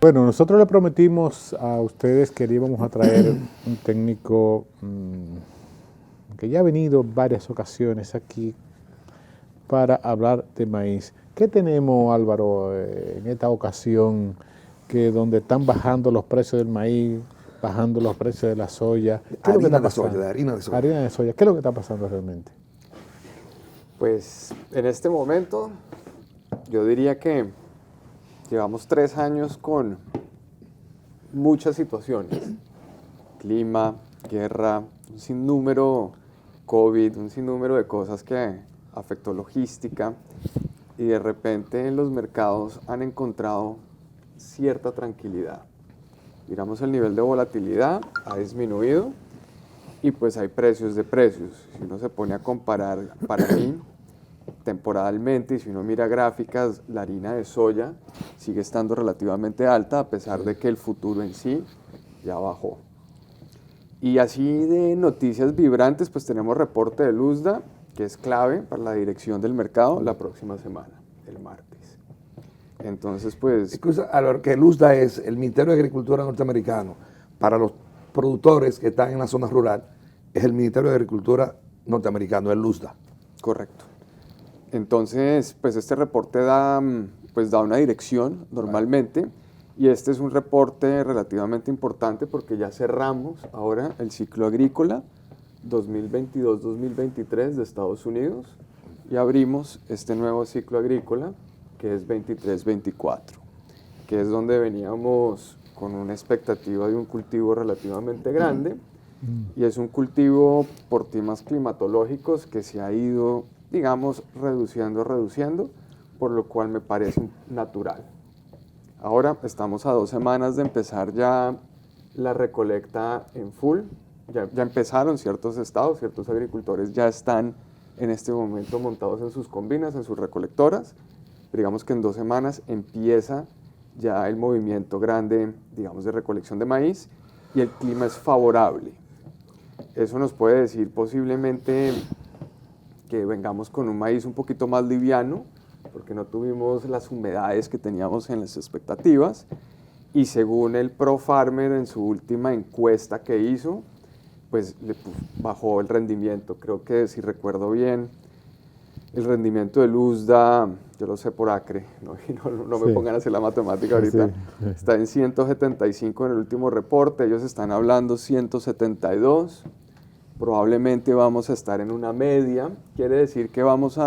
Bueno, nosotros le prometimos a ustedes que le íbamos a traer un técnico que ya ha venido varias ocasiones aquí para hablar de maíz. ¿Qué tenemos, Álvaro, en esta ocasión, que donde están bajando los precios del maíz, bajando los precios de la soya? ¿Qué es lo que está pasando? De harina de soya. Harina de soya. ¿Qué es lo que está pasando realmente? Pues en este momento yo diría que llevamos 3 años con muchas situaciones. Clima, guerra, un sinnúmero COVID, un sinnúmero de cosas que afectó logística y de repente en los mercados han encontrado cierta tranquilidad. Miramos el nivel de volatilidad, ha disminuido y pues hay precios de precios. Si uno se pone a comparar, para mí, temporalmente, y si uno mira gráficas, la harina de soya sigue estando relativamente alta a pesar de que el futuro en sí ya bajó. Y así de noticias vibrantes, pues tenemos reporte de Luzda, que es clave para la dirección del mercado la próxima semana, el martes. Entonces, pues... Excusa, Álvaro, que el USDA es el Ministerio de Agricultura norteamericano. Para los productores que están en la zona rural, es el Ministerio de Agricultura norteamericano, el USDA. Correcto. Entonces, pues este reporte da una dirección normalmente, y este es un reporte relativamente importante porque ya cerramos ahora el ciclo agrícola 2022-2023 de Estados Unidos y abrimos este nuevo ciclo agrícola que es 23-24, que es donde veníamos con una expectativa de un cultivo relativamente grande, y es un cultivo por temas climatológicos que se ha ido, digamos, reduciendo, por lo cual me parece natural. Ahora estamos a 2 semanas de empezar ya la recolecta en full. Ya empezaron ciertos estados, ciertos agricultores ya están en este momento montados en sus combinas, en sus recolectoras. Pero digamos que en 2 semanas empieza ya el movimiento grande, digamos, de recolección de maíz, y el clima es favorable. Eso nos puede decir posiblemente que vengamos con un maíz un poquito más liviano, porque no tuvimos las humedades que teníamos en las expectativas, y según el ProFarmer en su última encuesta que hizo, pues bajó el rendimiento. Creo que, si recuerdo bien, el rendimiento del USDA, yo lo sé por acre, no me pongan a hacer la matemática ahorita, está en 175 en el último reporte, ellos están hablando 172, probablemente vamos a estar en una media, quiere decir que vamos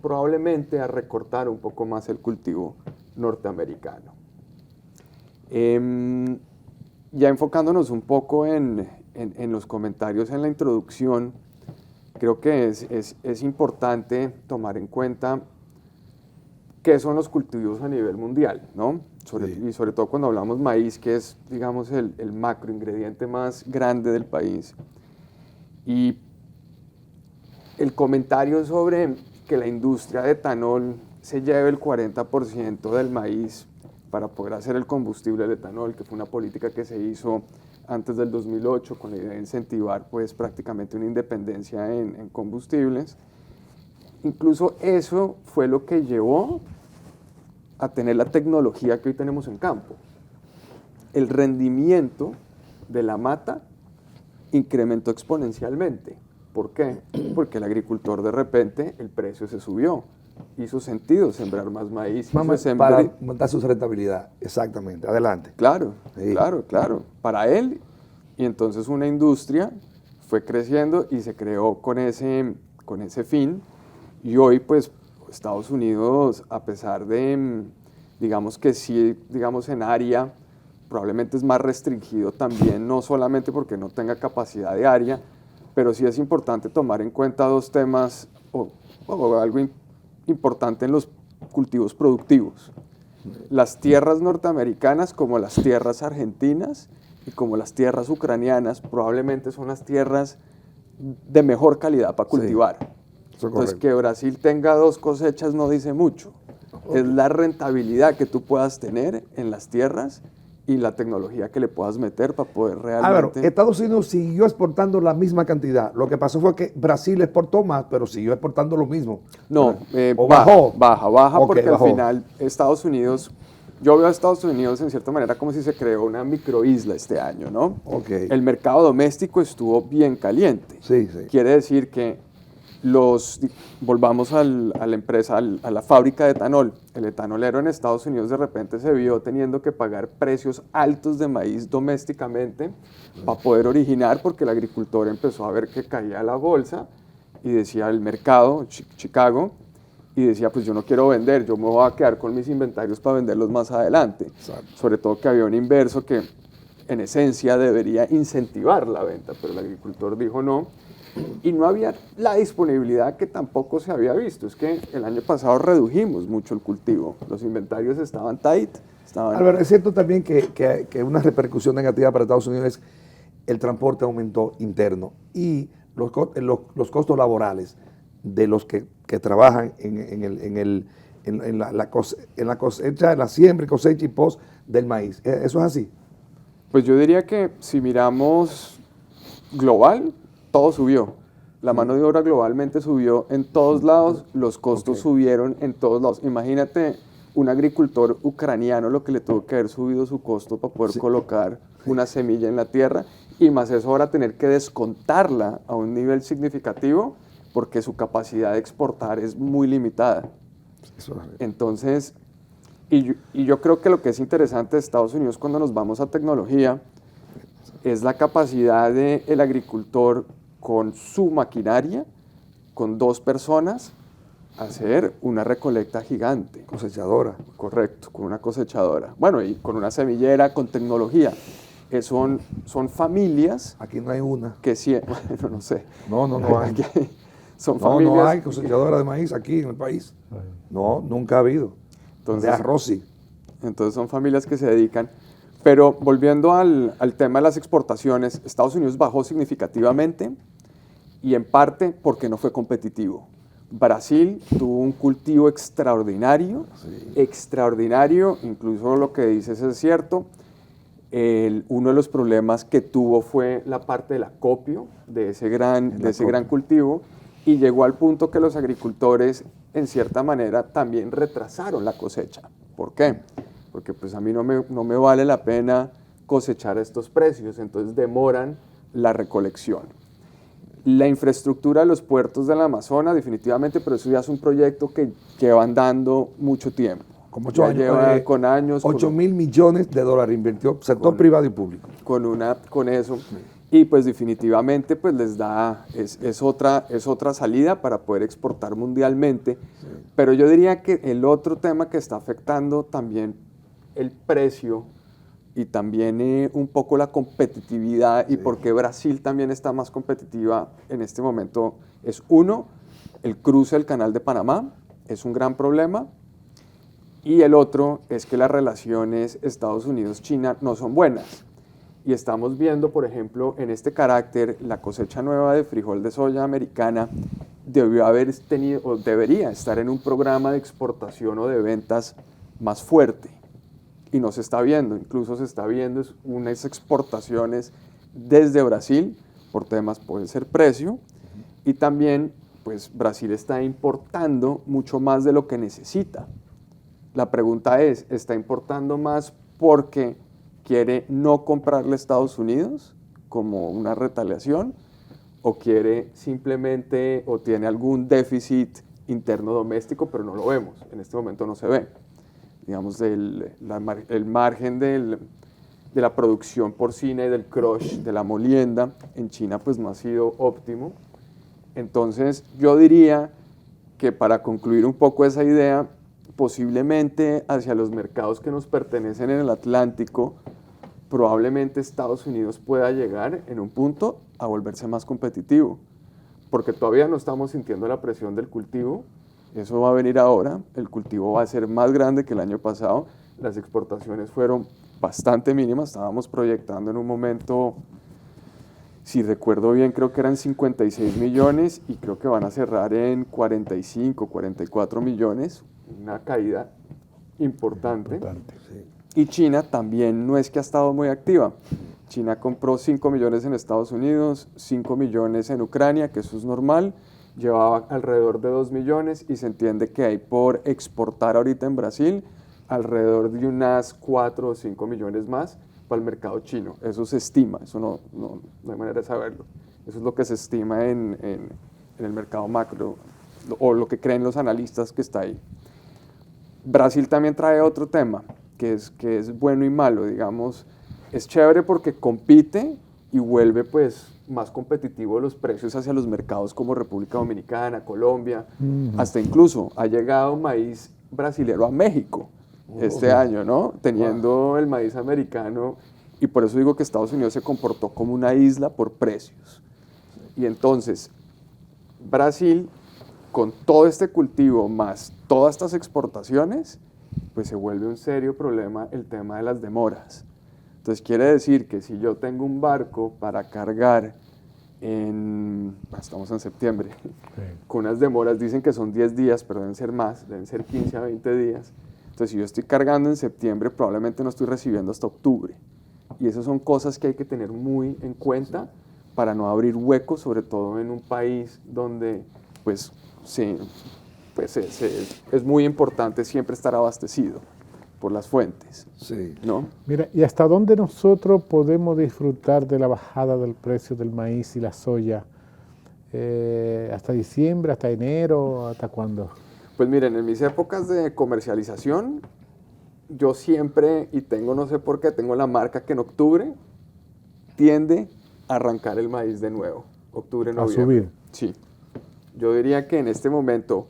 probablemente a recortar un poco más el cultivo norteamericano. Ya enfocándonos un poco en los comentarios en la introducción, creo que es importante tomar en cuenta qué son los cultivos a nivel mundial, ¿no? Y sobre todo cuando hablamos maíz, que es, digamos, el macroingrediente más grande del país. Y el comentario sobre que la industria de etanol se lleve el 40% del maíz para poder hacer el combustible del etanol, que fue una política que se hizo antes del 2008 con la idea de incentivar pues prácticamente una independencia en combustibles. Incluso eso fue lo que llevó a tener la tecnología que hoy tenemos en campo. El rendimiento de la mata incrementó exponencialmente. ¿Por qué? Porque el agricultor, de repente, el precio se subió. Hizo sentido sembrar más maíz. Para aumentar su rentabilidad, exactamente. Adelante. Claro, sí. Claro. Para él, y entonces una industria fue creciendo y se creó con ese fin. Y hoy, pues, Estados Unidos, a pesar de, digamos que sí, digamos en área, probablemente es más restringido también, no solamente porque no tenga capacidad de área, pero sí es importante tomar en cuenta 2 temas o algo importante en los cultivos productivos. Las tierras norteamericanas, como las tierras argentinas y como las tierras ucranianas, probablemente son las tierras de mejor calidad para cultivar. Sí, entonces, que Brasil tenga 2 cosechas no dice mucho. Okay. Es la rentabilidad que tú puedas tener en las tierras y la tecnología que le puedas meter para poder realmente... Estados Unidos siguió exportando la misma cantidad. Lo que pasó fue que Brasil exportó más, pero siguió exportando lo mismo. No, ¿O bajó? Baja, okay, porque bajó. Al final Estados Unidos yo veo a Estados Unidos en cierta manera como si se creó una microisla este año, ¿no? Ok. El mercado doméstico estuvo bien caliente. Sí, sí. Quiere decir que volvamos a la empresa, a la fábrica de etanol. El etanolero en Estados Unidos de repente se vio teniendo que pagar precios altos de maíz domésticamente para poder originar, porque el agricultor empezó a ver que caía la bolsa y decía el mercado, Chicago, y decía, pues yo no quiero vender, yo me voy a quedar con mis inventarios para venderlos más adelante. Exacto. Sobre todo que había un inverso que en esencia debería incentivar la venta, pero el agricultor dijo no. Y no había la disponibilidad que tampoco se había visto. Es que el año pasado redujimos mucho el cultivo. Los inventarios estaban tight. Álvaro, es cierto también que una repercusión negativa para Estados Unidos es el transporte aumentó interno y los costos laborales de los que trabajan en la cosecha, en la siembra, cosecha y post del maíz. ¿Eso es así? Pues yo diría que si miramos global, todo subió. La mano de obra globalmente subió en todos lados, los costos subieron en todos lados. Imagínate un agricultor ucraniano lo que le tuvo que haber subido su costo para poder colocar una semilla en la tierra, y más eso ahora tener que descontarla a un nivel significativo porque su capacidad de exportar es muy limitada. Entonces, y yo creo que lo que es interesante de Estados Unidos cuando nos vamos a tecnología es la capacidad del agricultor con su maquinaria, con 2 personas, hacer una recolecta gigante. Cosechadora. Correcto, con una cosechadora. Bueno, y con una semillera, con tecnología. Son familias... Aquí no hay una. Que sí, bueno, no sé. No hay. Son familias... No hay cosechadora de maíz aquí en el país. No, nunca ha habido. Entonces, de arroz sí. Entonces son familias que se dedican. Pero volviendo al tema de las exportaciones, Estados Unidos bajó significativamente y en parte porque no fue competitivo. Brasil tuvo un cultivo extraordinario, extraordinario, incluso lo que dices es cierto. Uno de los problemas que tuvo fue la parte del acopio de ese gran cultivo, y llegó al punto que los agricultores en cierta manera también retrasaron la cosecha. ¿Por qué? Porque pues a mí no me vale la pena cosechar a estos precios, entonces demoran la recolección. La infraestructura de los puertos del Amazonas definitivamente, pero eso ya es un proyecto que va andando mucho tiempo. Como 8 años. Lleva con años. 8.000 millones de dólares invirtió sector privado y público. Con eso. Sí. Y pues definitivamente pues les da, es otra salida para poder exportar mundialmente. Sí. Pero yo diría que el otro tema que está afectando también el precio y también un poco la competitividad, y por qué Brasil también está más competitiva en este momento, es el cruce del Canal de Panamá, es un gran problema. Y el otro es que las relaciones Estados Unidos-China no son buenas. Y estamos viendo, por ejemplo, en este carácter, la cosecha nueva de frijol de soya americana debió haber tenido, o debería estar en un programa de exportación o de ventas más fuerte. Y no se está viendo, incluso se está viendo unas exportaciones desde Brasil, por temas, puede ser precio, y también, pues, Brasil está importando mucho más de lo que necesita. La pregunta es, ¿está importando más porque quiere no comprarle a Estados Unidos como una retaliación, o quiere simplemente, o tiene algún déficit interno doméstico, pero no lo vemos, en este momento no se ve? Digamos, el margen de la producción porcina y del crush, de la molienda, en China pues no ha sido óptimo. Entonces yo diría que, para concluir un poco esa idea, posiblemente hacia los mercados que nos pertenecen en el Atlántico, probablemente Estados Unidos pueda llegar en un punto a volverse más competitivo, porque todavía no estamos sintiendo la presión del cultivo. Eso va a venir ahora, el cultivo va a ser más grande que el año pasado, las exportaciones fueron bastante mínimas, estábamos proyectando en un momento, si recuerdo bien, creo que eran 56 millones y creo que van a cerrar en 45, 44 millones, una caída importante. Sí. Y China también no es que ha estado muy activa. China compró 5 millones en Estados Unidos, 5 millones en Ucrania, que eso es normal, llevaba alrededor de 2 millones y se entiende que hay por exportar ahorita en Brasil alrededor de unas 4 o 5 millones más para el mercado chino. Eso se estima, eso no hay manera de saberlo. Eso es lo que se estima en el mercado macro, o lo que creen los analistas que está ahí. Brasil también trae otro tema, que es bueno y malo, digamos. Es chévere porque compite y vuelve pues más competitivo los precios hacia los mercados como República Dominicana, Colombia, hasta incluso ha llegado maíz brasilero a México este año, ¿no? Teniendo el maíz americano, y por eso digo que Estados Unidos se comportó como una isla por precios. Y entonces, Brasil, con todo este cultivo más todas estas exportaciones, pues se vuelve un serio problema el tema de las demoras. Entonces quiere decir que si yo tengo un barco para cargar estamos en septiembre, con unas demoras, dicen que son 10 días, pero deben ser más, deben ser 15 a 20 días. Entonces si yo estoy cargando en septiembre, probablemente no estoy recibiendo hasta octubre. Y esas son cosas que hay que tener muy en cuenta para no abrir huecos, sobre todo en un país donde pues, es muy importante siempre estar abastecido por las fuentes. Sí. ¿No? Mira, ¿y hasta dónde nosotros podemos disfrutar de la bajada del precio del maíz y la soya? ¿Hasta diciembre, hasta enero, hasta cuándo? Pues miren, en mis épocas de comercialización, yo siempre, y tengo no sé por qué, tengo la marca que en octubre tiende a arrancar el maíz de nuevo. Octubre, noviembre. A subir. Sí. Yo diría que en este momento,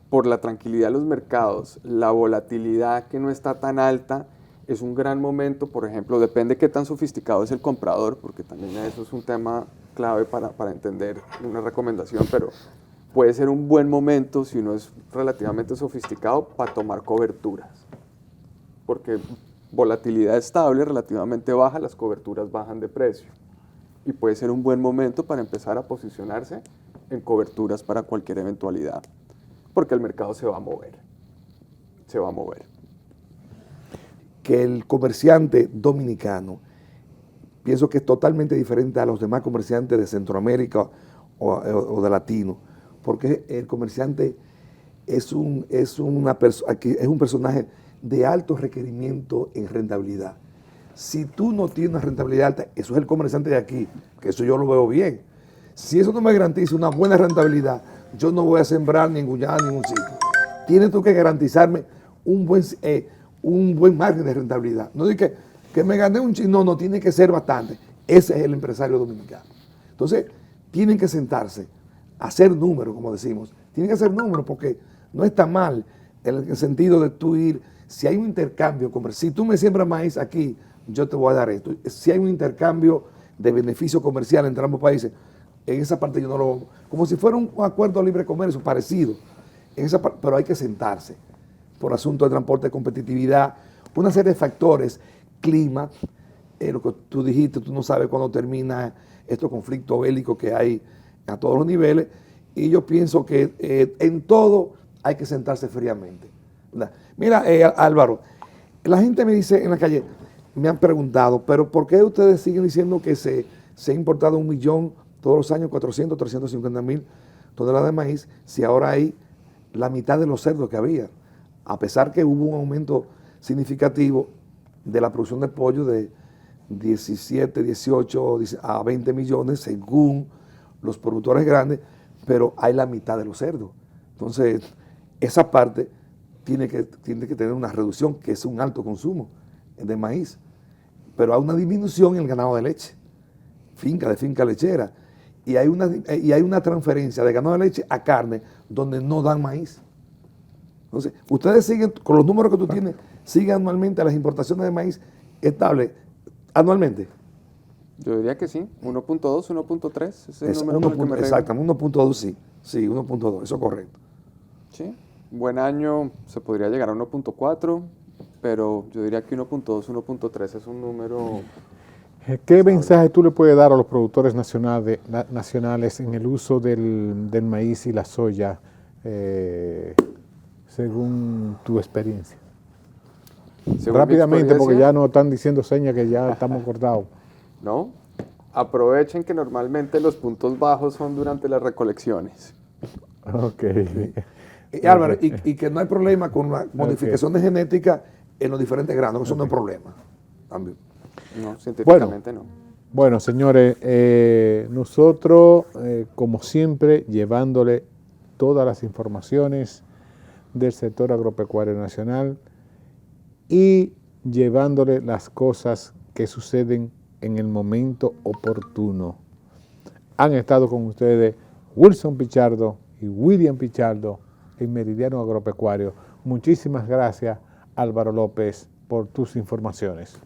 por la tranquilidad de los mercados, la volatilidad que no está tan alta, es un gran momento. Por ejemplo, depende qué tan sofisticado es el comprador, porque también eso es un tema clave para entender una recomendación, pero puede ser un buen momento si uno es relativamente sofisticado para tomar coberturas, porque volatilidad estable, relativamente baja, las coberturas bajan de precio, y puede ser un buen momento para empezar a posicionarse en coberturas para cualquier eventualidad, porque el mercado se va a mover, Que el comerciante dominicano, pienso que es totalmente diferente a los demás comerciantes de Centroamérica o de Latino, porque el comerciante es un personaje de alto requerimiento en rentabilidad. Si tú no tienes una rentabilidad alta, eso es el comerciante de aquí, que eso yo lo veo bien. Si eso no me garantiza una buena rentabilidad, yo no voy a sembrar ningún sitio. Tienes tú que garantizarme un buen margen de rentabilidad. No digo que me gané un chino, no, tiene que ser bastante. Ese es el empresario dominicano. Entonces, tienen que sentarse, hacer números, como decimos. Tienen que hacer números porque no está mal en el sentido de tú ir, si hay un intercambio comercial, si tú me siembras maíz aquí, yo te voy a dar esto. Si hay un intercambio de beneficio comercial entre ambos países, en esa parte yo no lo... Como si fuera un acuerdo de libre comercio parecido, pero hay que sentarse por asuntos de transporte, de competitividad, una serie de factores, clima, lo que tú dijiste, tú no sabes cuándo termina estos conflictos bélicos que hay a todos los niveles, y yo pienso que en todo hay que sentarse fríamente, ¿verdad? Mira, Álvaro, la gente me dice en la calle, me han preguntado, pero ¿por qué ustedes siguen diciendo que se ha importado 1 millón todos los años, 400, 350,000 toneladas de maíz, si ahora hay la mitad de los cerdos que había? A pesar que hubo un aumento significativo de la producción de pollo de 17, 18 a 20 millones según los productores grandes, pero hay la mitad de los cerdos. Entonces, esa parte tiene que tener una reducción, que es un alto consumo de maíz, pero hay una disminución en el ganado de leche, de finca lechera, y hay una transferencia de ganado de leche a carne donde no dan maíz. Entonces, ustedes siguen, con los números que tú tienes, siguen anualmente las importaciones de maíz estables, anualmente. Yo diría que sí, 1.2, 1.3, ese es el número con el que me exactamente, 1.2 sí, 1.2, eso es correcto. Sí, un buen año se podría llegar a 1.4, pero yo diría que 1.2, 1.3 es un número... ¿Qué mensaje tú le puedes dar a los productores nacionales en el uso del maíz y la soya, según tu experiencia? Según rápidamente, porque ya nos están diciendo señas que ya estamos cortados. ¿No? Aprovechen que normalmente los puntos bajos son durante las recolecciones. Ok. Álvaro, y que no hay problema con la modificación de genética en los diferentes granos, eso no es problema. También. No, científicamente no. Bueno, señores, nosotros, como siempre, llevándole todas las informaciones del sector agropecuario nacional y llevándole las cosas que suceden en el momento oportuno. Han estado con ustedes Wilson Pichardo y William Pichardo en Meridiano Agropecuario. Muchísimas gracias, Álvaro López, por tus informaciones.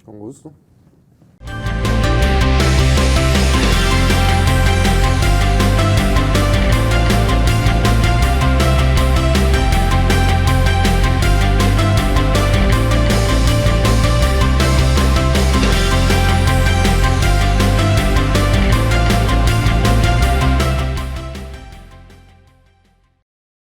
Con gusto.